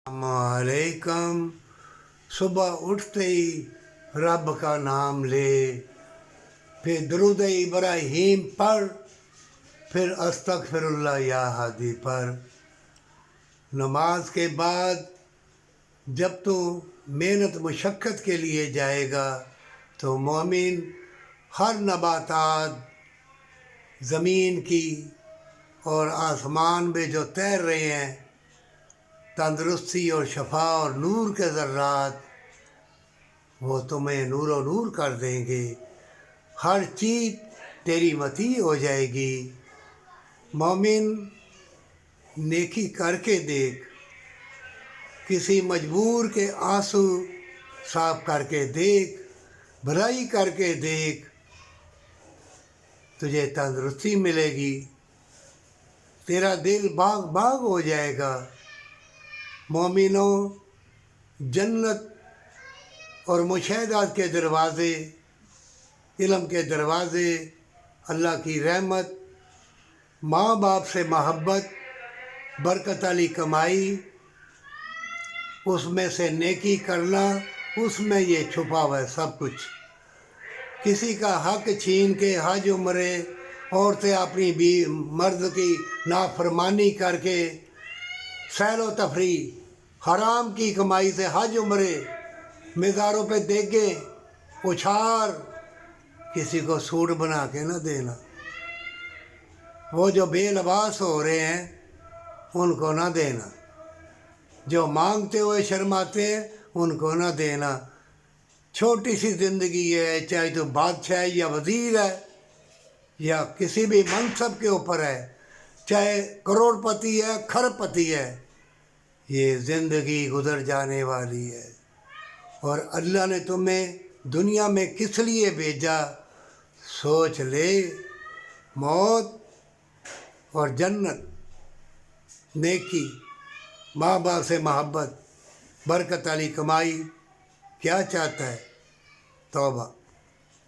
अलैकुम। सुबह उठते ही रब का नाम ले, फिर दुरूद इब्राहीम पढ़, फिर अस्तगफिरुल्लाह या हादी पढ़। नमाज के बाद जब तू मेहनत मुशक्क़त के लिए जाएगा तो मोमिन हर नबातात ज़मीन की और आसमान में जो तैर रहे हैं, तंदरुस्ती और शफा और नूर के ज़र्रात, वो तुम्हें नूर नूर कर देंगे। हर चीज़ तेरी मती हो जाएगी। मोमिन नेकी करके देख, किसी मजबूर के आंसू साफ करके देख, भलाई करके देख, तुझे तंदरुस्ती मिलेगी, तेरा दिल बाग बाग हो जाएगा। मोमिनों, जन्नत और मुशाहदात के दरवाज़े, इल्म के दरवाज़े, अल्लाह की रहमत, माँ बाप से मोहब्बत, बरकत वाली कमाई, उसमें से नेकी करना, उसमें ये छुपा हुआ है सब कुछ। किसी का हक छीन के हज उम्रे, औरतें अपनी भी मर्द की नाफरमानी करके सैरो तफरी हराम की कमाई से हज उम्रे, मज़ारों पे देगे उछार, किसी को सूट बना के न देना। वो जो बेलबास हो रहे हैं उनको न देना, जो मांगते हुए शर्माते हैं उनको न देना। छोटी सी ज़िंदगी है, चाहे तो बादशाह या वज़ीर है या किसी भी मनसब के ऊपर है, चाहे करोड़पति है खरबपति है, ये ज़िंदगी गुज़र जाने वाली है। और अल्लाह ने तुम्हें दुनिया में किस लिए भेजा, सोच ले। मौत और जन्नत, नेकी, माँ बाप से मोहब्बत, बरकत वाली कमाई, क्या चाहता है? तौबा।